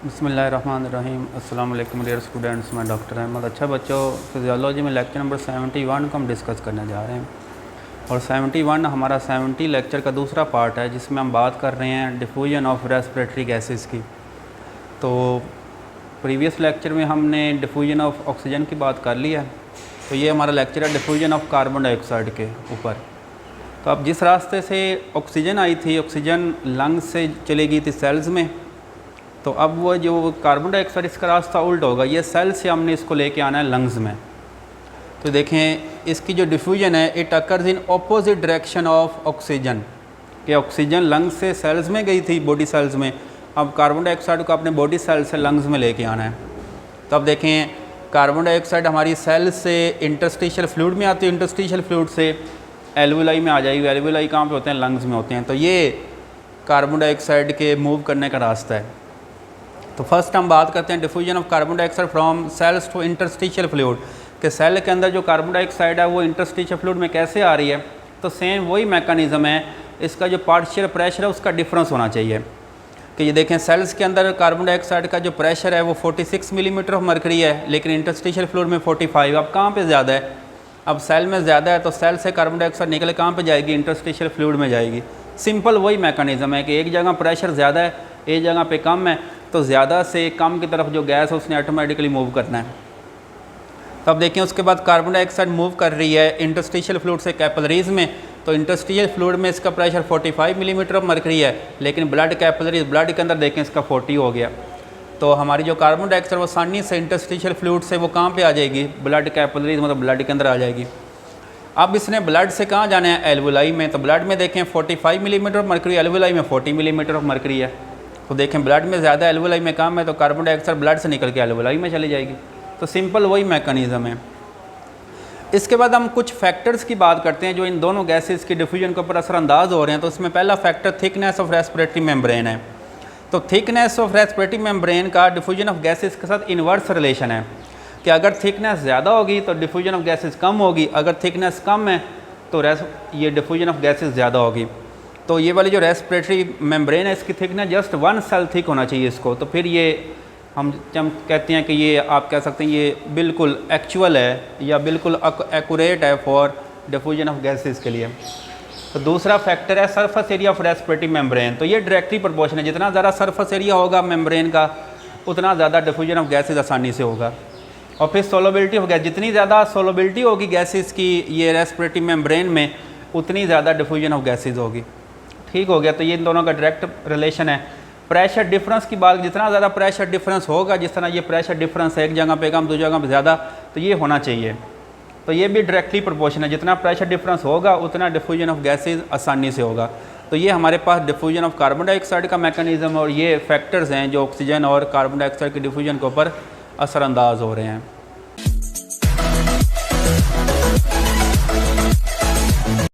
बिस्मिल्लाहिर्रहमानिर्रहीम। अस्सलाम वालेकुम डियर स्टूडेंट्स, मैं डॉक्टर अहमद। अच्छा बच्चों, फिजियोलॉजी में लेक्चर नंबर 71 को हम डिस्कस करने जा रहे हैं और 71 हमारा 70 लेक्चर का दूसरा पार्ट है, जिसमें हम बात कर रहे हैं डिफ्यूजन ऑफ रेस्पिरेटरी गैसेस की। तो प्रीवियस लेक्चर में हमने डिफ्यूजन ऑफ ऑक्सीजन की बात कर ली है, तो ये हमारा लेक्चर है डिफ्यूजन ऑफ कार्बन डाइऑक्साइड के ऊपर। तो अब जिस रास्ते से ऑक्सीजन आई थी, ऑक्सीजन लंग्स से चली गई थी सेल्स में, तो अब वो जो कार्बन डाइऑक्साइड इसका रास्ता उल्टा होगा, ये सेल से हमने इसको लेके आना है लंग्स में। तो देखें इसकी जो डिफ्यूजन है, it occurs in opposite direction of oxygen, कि ऑक्सीजन लंग्स से सेल्स में गई थी, बॉडी सेल्स में, अब कार्बन डाइऑक्साइड को अपने बॉडी सेल से लंग्स में लेके आना है। तो अब देखें कार्बन डाइऑक्साइड हमारी सेल से इंटरस्टिशियल फ्लूइड में आती है, इंटरस्टिशियल फ्लूइड से एल्वुलाई में आ जाएगी। एल्वुलाई कहाँ पे होते हैं? लंग्स में होते हैं। तो ये कार्बन डाइऑक्साइड के मूव करने का रास्ता है। तो फर्स्ट हम बात करते हैं diffusion of carbon dioxide from cells to interstitial fluid, कि सेल के अंदर जो कार्बन डाइऑक्साइड है वो इंटरस्टिशियल फ्लूइड में कैसे आ रही है। तो सेम वही मैकेनिज़्म है, इसका जो पार्शियल प्रेशर है उसका डिफरेंस होना चाहिए। कि ये देखें सेल्स के अंदर कार्बन डाइऑक्साइड का जो प्रेशर है वो 46 मिलीमीटर ऑफ मरकरी है, लेकिन इंटरस्टिशियल फ्लूइड में 45। अब कहाँ पे ज़्यादा है? अब सेल में ज़्यादा है, तो सेल से कार्बन डाइऑक्साइड निकल कहाँ पे जाएगी? इंटरस्टिशियल फ्लूइड में जाएगी। सिंपल वही मैकेनिज़्म है कि एक जगह प्रेशर ज़्यादा है, एक जगह पे कम है, तो ज़्यादा से कम की तरफ जो गैस है उसने ऑटोमेटिकली मूव करना है। तो अब देखिए उसके बाद कार्बन डाइऑक्साइड मूव कर रही है इंटरस्टिशियल फ्लूइड से कैपिलरीज़ में। तो इंटरस्टिशियल फ्लूइड में इसका प्रेशर 45 मिलीमीटर ऑफ मरकरी है, लेकिन ब्लड कैपिलरीज, ब्लड के अंदर देखें इसका 40 हो गया। तो हमारी जो कार्बन डाइऑक्साइड वो आसानी से इंटरस्टिशियल फ्लूइड से वो कहाँ पे आ जाएगी? ब्लड कैपिलरीज, मतलब ब्लड के अंदर आ जाएगी। अब इसने ब्लड से कहाँ जाना है? एल्वुलाई में। तो ब्लड में देखें 45 मिलीमीटर ऑफ मरकरी, एल्वुलाई में 40 मिलीमीटर ऑफ मरकरी है। तो देखें ब्लड में ज़्यादा, एल्वुलाई में कम है, तो कार्बन डाइऑक्साइड ब्लड से निकल के एल्वुलाई में चली जाएगी। तो सिंपल वही मैकेनिज़्म है। इसके बाद हम कुछ फैक्टर्स की बात करते हैं जो इन दोनों गैसेस की डिफ्यूजन के ऊपर असरअंदाज हो रहे हैं। तो इसमें पहला factor thickness of respiratory membrane है। तो थिकनेस ऑफ रेस्पिरेटरी मेम्ब्रेन का डिफ्यूजन ऑफ गैसेस के साथ इन्वर्स रिलेशन है, कि अगर थिकनेस ज़्यादा होगी तो डिफ्यूजन ऑफ गैसेस कम होगी, अगर थिकनेस कम है तो ये डिफ्यूजन ऑफ गैसेस ज़्यादा होगी। तो ये वाली जो रेस्पिरेटरी मेम्ब्रेन है इसकी थिकनेस जस्ट 1 सेल थिक होना चाहिए इसको। तो फिर ये हम कहते हैं कि ये आप कह सकते हैं ये बिल्कुल एक्चुअल है या बिल्कुल एक्यूरेट है फॉर डिफ्यूजन ऑफ गैसेस के लिए। तो दूसरा फैक्टर है surface area of respiratory membrane. तो ये डायरेक्टली प्रोपोर्शनल है, जितना ज़्यादा सरफेस एरिया होगा मेम्ब्रेन का उतना ज़्यादा डिफ्यूजन ऑफ गैसेस आसानी से होगा। और फिर सोलबिलिटी हो गया, जितनी ज़्यादा सोलबिलिटी होगी गैसेस की ये रेस्पिरेटरी मेम्ब्रेन में, उतनी ज़्यादा डिफ्यूजन ऑफ गैसेस होगी। ठीक हो गया। तो ये इन दोनों का डायरेक्ट रिलेशन है। प्रेशर डिफरेंस की बात, जितना ज़्यादा प्रेशर डिफरेंस होगा, जिस तरह ये प्रेशर डिफरेंस है एक जगह पे कम दूसरी जगह पे ज़्यादा, तो ये होना चाहिए। तो ये भी डायरेक्टली प्रोपोर्शनल है, जितना प्रेशर डिफरेंस होगा उतना डिफ्यूजन ऑफ गैसेस आसानी से होगा। तो ये हमारे पास डिफ्यूजन ऑफ कार्बन डाइऑक्साइड का मैकेनिज़्म और ये फैक्टर्स हैं जो ऑक्सीजन और कार्बन डाइऑक्साइड के डिफ्यूजन के ऊपर असरअंदाज हो रहे हैं।